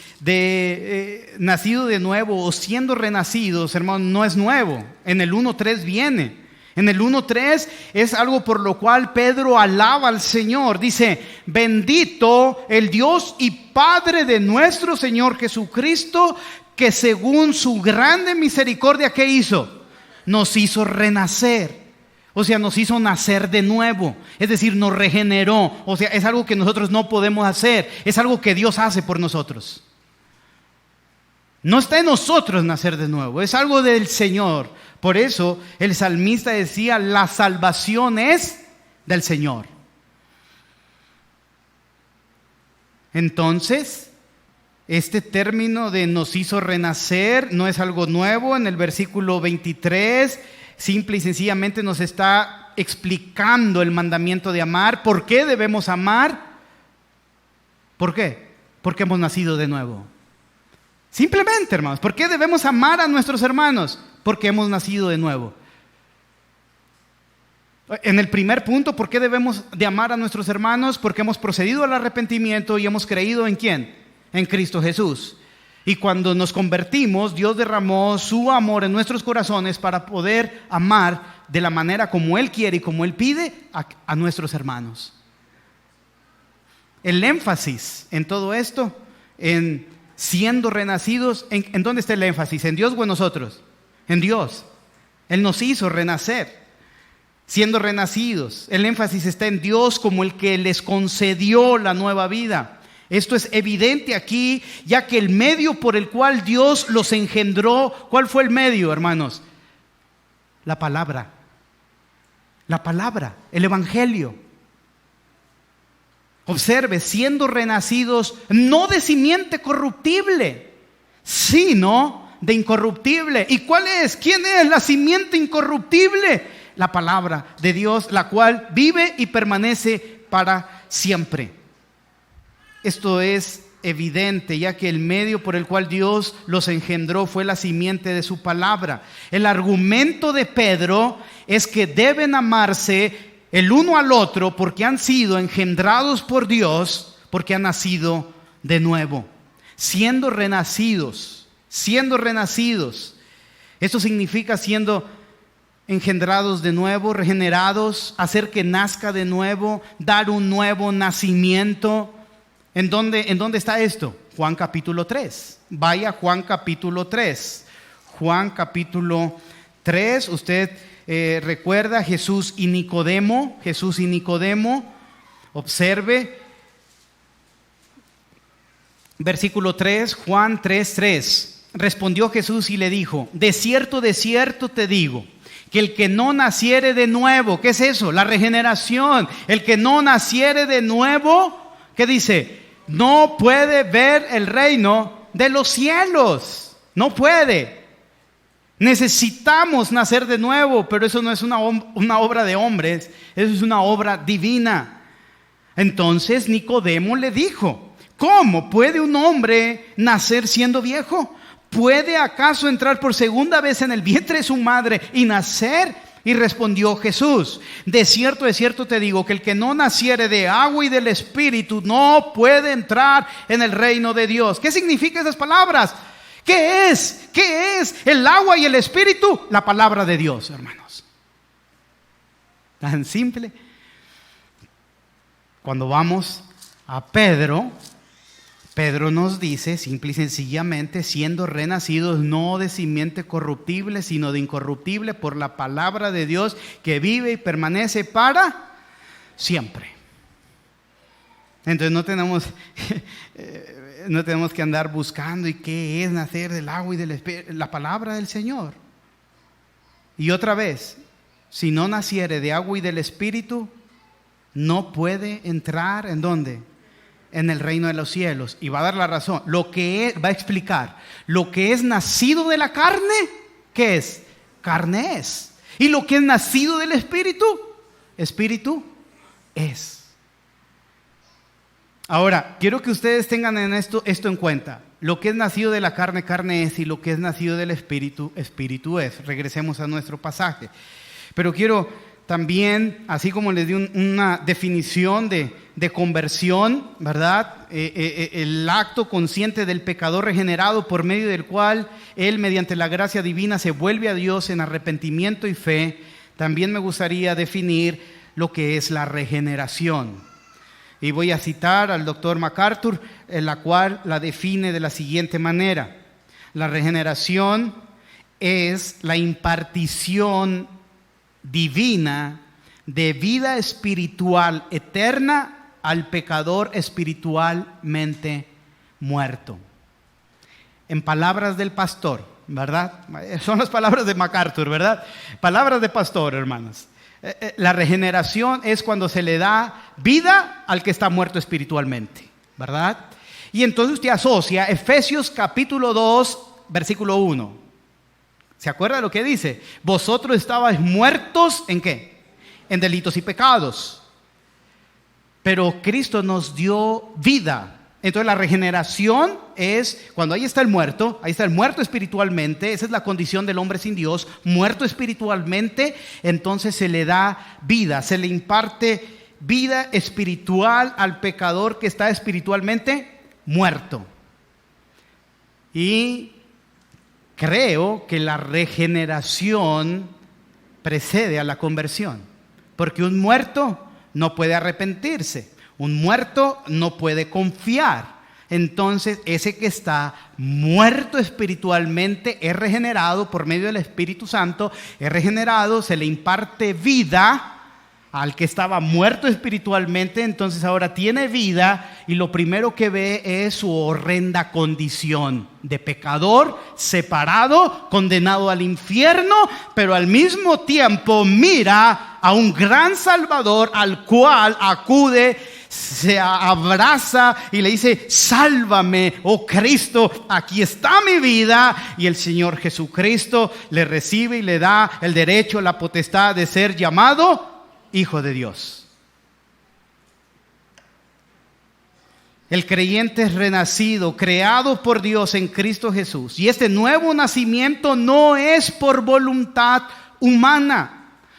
nacido de nuevo o siendo renacidos, hermano, no es nuevo. En el 1.3 viene. En el 1.3 es algo por lo cual Pedro alaba al Señor. Dice, bendito el Dios y Padre de nuestro Señor Jesucristo, que según su grande misericordia, ¿qué hizo? Nos hizo renacer. O sea, nos hizo nacer de nuevo. Es decir, nos regeneró. O sea, es algo que nosotros no podemos hacer. Es algo que Dios hace por nosotros. No está en nosotros nacer de nuevo. Es algo del Señor. Por eso el salmista decía, la salvación es del Señor. Entonces, este término de nos hizo renacer no es algo nuevo. En el versículo 23, simple y sencillamente nos está explicando el mandamiento de amar. ¿Por qué debemos amar? ¿Por qué? Porque hemos nacido de nuevo. Simplemente, hermanos, ¿por qué debemos amar a nuestros hermanos? Porque hemos nacido de nuevo. En el primer punto, ¿por qué debemos de amar a nuestros hermanos? Porque hemos procedido al arrepentimiento y hemos creído ¿en quién? En Cristo Jesús. Y cuando nos convertimos, Dios derramó su amor en nuestros corazones para poder amar de la manera como Él quiere y como Él pide a nuestros hermanos. El énfasis en todo esto, en siendo renacidos, ¿en dónde está el énfasis? ¿En Dios o en nosotros? En Dios. Él nos hizo renacer. Siendo renacidos, el énfasis está en Dios como el que les concedió la nueva vida. Esto es evidente aquí, ya que el medio por el cual Dios los engendró, ¿cuál fue el medio, hermanos? La palabra, el evangelio. Observe, siendo renacidos no de simiente corruptible, sino de incorruptible. ¿Y cuál es? ¿Quién es la simiente incorruptible? La palabra de Dios, la cual vive y permanece para siempre. Esto es evidente, ya que el medio por el cual Dios los engendró fue la simiente de su palabra. El argumento de Pedro es que deben amarse el uno al otro porque han sido engendrados por Dios, porque han nacido de nuevo, siendo renacidos. Esto significa siendo engendrados de nuevo, regenerados, hacer que nazca de nuevo, dar un nuevo nacimiento. ¿En dónde está esto? Juan capítulo 3. Vaya Juan capítulo 3. Juan capítulo 3. Usted recuerda Jesús y Nicodemo. Observe. Versículo 3, Juan 3:3. Respondió Jesús y le dijo, de cierto te digo, que el que no naciere de nuevo, ¿qué es eso? La regeneración. El que no naciere de nuevo, ¿qué dice? No puede ver el reino de los cielos. No puede. Necesitamos nacer de nuevo, pero eso no es una obra de hombres, eso es una obra divina. Entonces Nicodemo le dijo, ¿cómo puede un hombre nacer siendo viejo? ¿Puede acaso entrar por segunda vez en el vientre de su madre y nacer? Y respondió Jesús: de cierto te digo que el que no naciere de agua y del Espíritu no puede entrar en el reino de Dios. ¿Qué significan esas palabras? ¿Qué es? ¿Qué es el agua y el Espíritu? La palabra de Dios, hermanos. Tan simple. Cuando vamos a Pedro nos dice simple y sencillamente: siendo renacidos no de simiente corruptible, sino de incorruptible, por la palabra de Dios que vive y permanece para siempre. Entonces no tenemos que andar buscando y qué es nacer del agua y del Espíritu. La palabra del Señor. Y otra vez, si no naciere de agua y del Espíritu, no puede entrar ¿en dónde? En el reino de los cielos. Y va a dar la razón. Va a explicar. Lo que es nacido de la carne, ¿qué es? Carne es. Y lo que es nacido del Espíritu, Espíritu es. Ahora, quiero que ustedes tengan esto en cuenta. Lo que es nacido de la carne, carne es. Y lo que es nacido del Espíritu, Espíritu es. Regresemos a nuestro pasaje. Pero quiero también, así como les di una definición de conversión, ¿verdad? El acto consciente del pecador regenerado por medio del cual él, mediante la gracia divina, se vuelve a Dios en arrepentimiento y fe. También me gustaría definir lo que es la regeneración. Y voy a citar al doctor MacArthur, en la cual la define de la siguiente manera: la regeneración es la impartición divina de vida espiritual eterna al pecador espiritualmente muerto. En palabras del pastor, ¿verdad? Son las palabras de MacArthur, ¿verdad? Palabras de pastor, hermanos. La regeneración es cuando se le da vida al que está muerto espiritualmente, ¿verdad? Y entonces usted asocia Efesios capítulo 2, versículo 1. ¿Se acuerda de lo que dice? Vosotros estabais muertos, ¿en qué? En delitos y pecados. Pero Cristo nos dio vida. Entonces la regeneración es cuando ahí está el muerto espiritualmente. Esa es la condición del hombre sin Dios, muerto espiritualmente. Entonces se le da vida, se le imparte vida espiritual al pecador que está espiritualmente muerto. Y creo que la regeneración precede a la conversión, porque un muerto no puede arrepentirse, un muerto no puede confiar. Entonces ese que está muerto espiritualmente es regenerado por medio del Espíritu Santo, es regenerado, se le imparte vida al que estaba muerto espiritualmente. Entonces ahora tiene vida y lo primero que ve es su horrenda condición de pecador, separado, condenado al infierno, pero al mismo tiempo mira a un gran Salvador al cual acude, se abraza y le dice: sálvame, oh Cristo, aquí está mi vida. Y el Señor Jesucristo le recibe y le da el derecho, la potestad de ser llamado Hijo de Dios. El creyente es renacido, creado por Dios en Cristo Jesús. Y este nuevo nacimiento no es por voluntad humana.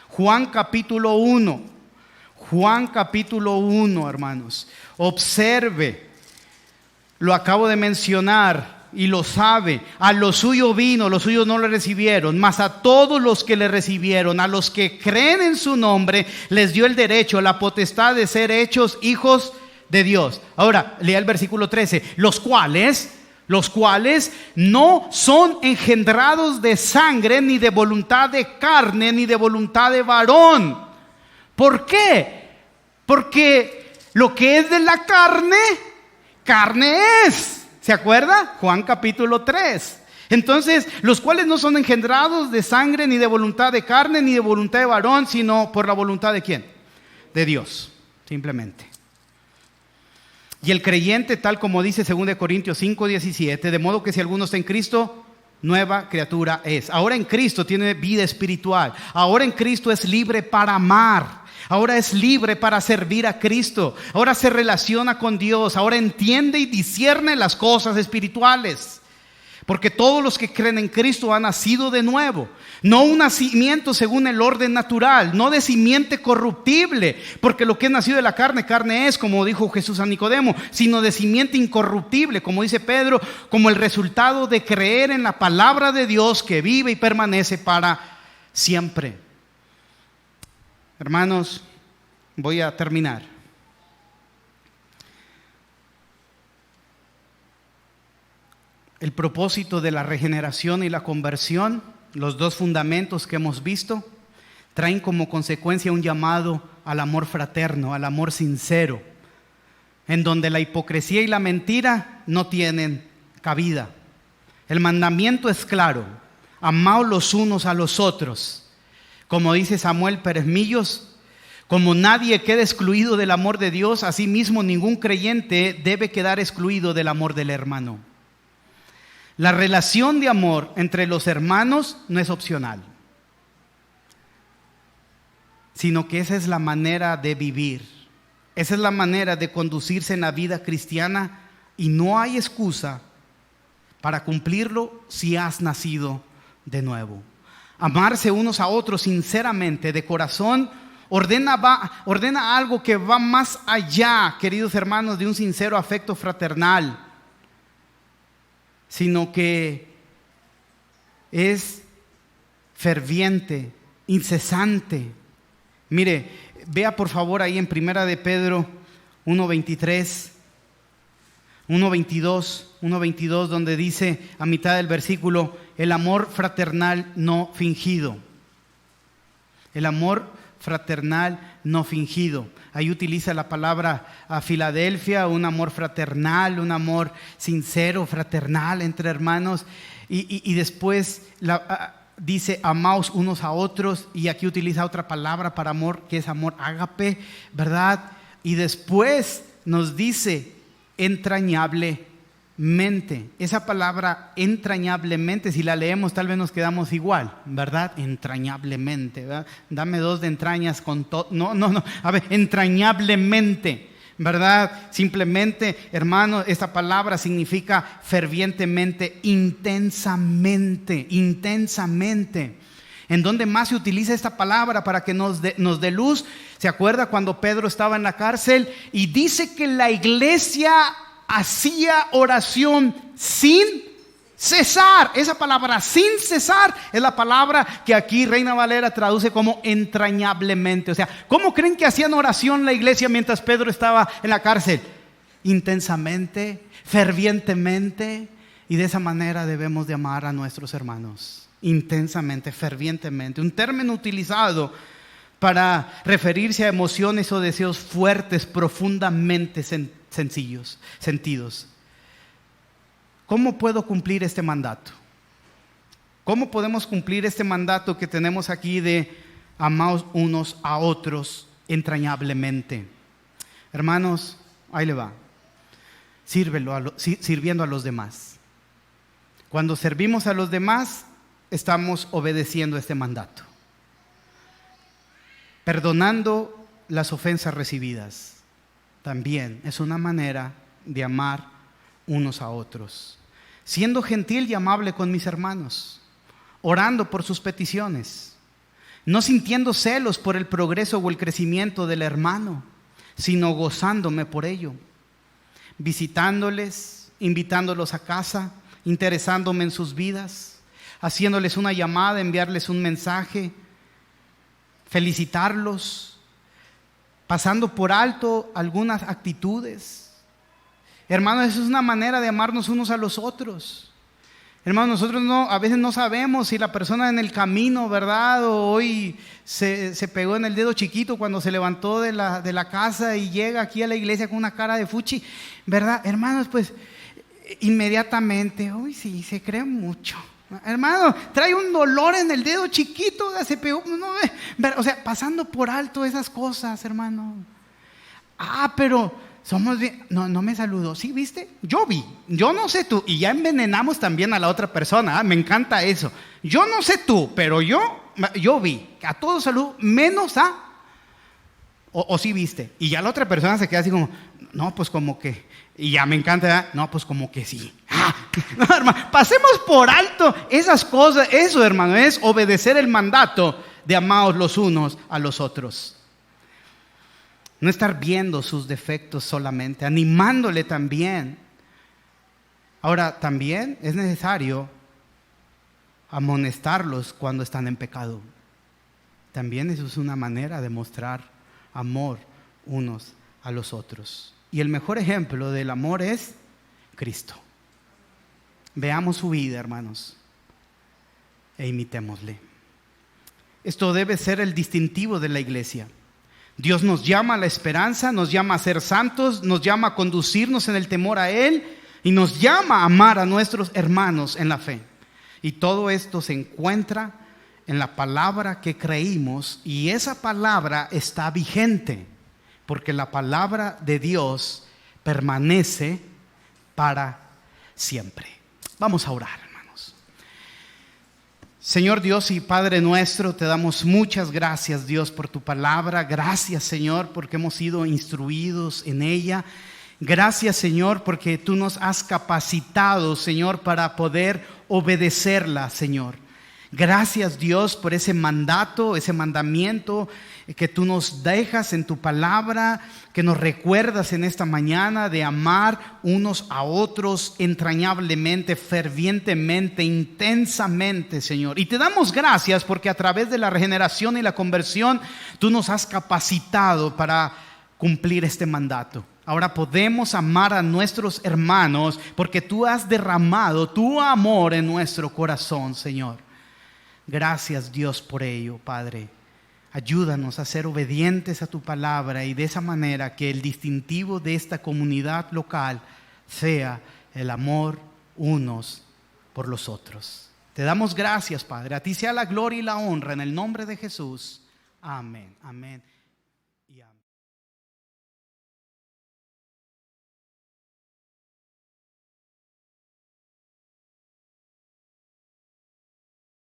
Juan capítulo 1. Juan capítulo 1, hermanos. Observe, lo acabo de mencionar y lo sabe. A lo suyo vino, los suyos no le recibieron, mas a todos los que le recibieron, a los que creen en su nombre, les dio el derecho, la potestad de ser hechos hijos de Dios. Ahora, lea el versículo 13. Los cuales no son engendrados de sangre, ni de voluntad de carne, ni de voluntad de varón. ¿Por qué? Porque lo que es de la carne, carne es. ¿Se acuerda? Juan capítulo 3. Entonces, los cuales no son engendrados de sangre, ni de voluntad de carne, ni de voluntad de varón, sino por la voluntad de ¿quién? De Dios, simplemente. Y el creyente, tal como dice 2 Corintios 5:17, de modo que si alguno está en Cristo, nueva criatura es. Ahora en Cristo tiene vida espiritual. Ahora en Cristo es libre para amar. Ahora es libre para servir a Cristo. Ahora se relaciona con Dios. Ahora entiende y discierne las cosas espirituales. porque todos los que creen en Cristo han nacido de nuevo. No un nacimiento según el orden natural, no de simiente corruptible, porque lo que es nacido de la carne, carne es, como dijo Jesús a Nicodemo, sino de simiente incorruptible, como dice Pedro, como el resultado de creer en la palabra de Dios que vive y permanece para siempre. Hermanos, voy a terminar. El propósito de la regeneración y la conversión, los dos fundamentos que hemos visto, traen como consecuencia un llamado al amor fraterno, al amor sincero, en donde la hipocresía y la mentira no tienen cabida. El mandamiento es claro: amaos los unos a los otros. Como dice Samuel Pérez Millos, como nadie queda excluido del amor de Dios, asimismo ningún creyente debe quedar excluido del amor del hermano. La relación de amor entre los hermanos no es opcional, sino que esa es la manera de vivir, esa es la manera de conducirse en la vida cristiana, y no hay excusa para cumplirlo si has nacido de nuevo. Amarse unos a otros sinceramente, de corazón, ordena algo que va más allá, queridos hermanos, de un sincero afecto fraternal, sino que es ferviente, incesante. Mire, vea por favor ahí en Primera de Pedro 1:23, 1:22, donde dice a mitad del versículo: el amor fraternal no fingido. El amor fraternal no fingido. Ahí utiliza la palabra a Filadelfia, un amor fraternal, un amor sincero, fraternal entre hermanos. Y después dice amaos unos a otros, y aquí utiliza otra palabra para amor, que es amor ágape, ¿verdad? Y después nos dice entrañablemente. Esa palabra entrañablemente, si la leemos tal vez nos quedamos igual, ¿verdad? Entrañablemente, ¿verdad? Dame dos de entrañas con todo. No, a ver, entrañablemente, ¿verdad? Simplemente, hermano, esta palabra significa fervientemente, intensamente. ¿En dónde más se utiliza esta palabra para que nos dé luz? ¿Se acuerda cuando Pedro estaba en la cárcel y dice que la iglesia hacía oración sin cesar? Esa palabra sin cesar es la palabra que aquí Reina Valera traduce como entrañablemente. O sea, ¿cómo creen que hacían oración la iglesia mientras Pedro estaba en la cárcel? Intensamente, fervientemente, y de esa manera debemos de amar a nuestros hermanos. Intensamente, fervientemente, un término utilizado para referirse a emociones o deseos fuertes, profundamente sentidos. ¿Cómo puedo cumplir este mandato? ¿Cómo podemos cumplir este mandato que tenemos aquí de amaos unos a otros entrañablemente? Hermanos, ahí le va. Sirviendo a los demás. Cuando servimos a los demás, estamos obedeciendo este mandato. Perdonando las ofensas recibidas. También es una manera de amar unos a otros. Siendo gentil y amable con mis hermanos. Orando por sus peticiones. No sintiendo celos por el progreso o el crecimiento del hermano, sino gozándome por ello. Visitándoles, invitándolos a casa, interesándome en sus vidas, haciéndoles una llamada, enviarles un mensaje, felicitarlos, pasando por alto algunas actitudes. Hermanos, eso es una manera de amarnos unos a los otros. Hermanos, nosotros a veces no sabemos si la persona en el camino, ¿verdad? O hoy se pegó en el dedo chiquito cuando se levantó de la casa y llega aquí a la iglesia con una cara de fuchi, ¿verdad? Hermanos, pues inmediatamente, uy, sí, se cree mucho. Hermano, trae un dolor en el dedo chiquito, se pegó, o sea, pasando por alto esas cosas, hermano. Pero somos bien. No me saludó, ¿sí viste? Yo vi, yo no sé tú, y ya envenenamos también a la otra persona, me encanta eso. Yo no sé tú, pero yo vi, a todos saludo, menos a, o sí viste, y ya la otra persona se queda así como, no, pues como que, y ya me encanta, no, pues como que sí. No, hermano, pasemos por alto esas cosas. Eso, hermano, es obedecer el mandato de amaos los unos a los otros. No estar viendo sus defectos solamente, animándole también. Ahora, también es necesario amonestarlos cuando están en pecado. También eso es una manera de mostrar amor unos a los otros. Y el mejor ejemplo del amor es Cristo. Veamos su vida, hermanos, e imitémosle. Esto debe ser el distintivo de la iglesia. Dios nos llama a la esperanza, nos llama a ser santos, nos llama a conducirnos en el temor a Él y nos llama a amar a nuestros hermanos en la fe. Y todo esto se encuentra en la palabra que creímos, y esa palabra está vigente porque la palabra de Dios permanece para siempre. Vamos a orar, hermanos. Señor Dios y Padre nuestro, te damos muchas gracias, Dios, por tu palabra. Gracias, Señor, porque hemos sido instruidos en ella. Gracias, Señor, porque tú nos has capacitado, Señor, para poder obedecerla, Señor. Gracias, Dios, por ese mandato, ese mandamiento que tú nos dejas en tu palabra, que nos recuerdas en esta mañana de amar unos a otros entrañablemente, fervientemente, intensamente, Señor. Y te damos gracias porque a través de la regeneración y la conversión tú nos has capacitado para cumplir este mandato. Ahora podemos amar a nuestros hermanos porque tú has derramado tu amor en nuestro corazón, Señor. Gracias, Dios, por ello, Padre. Ayúdanos a ser obedientes a tu palabra y de esa manera que el distintivo de esta comunidad local sea el amor unos por los otros. Te damos gracias, Padre. A ti sea la gloria y la honra en el nombre de Jesús. Amén, amén y amén.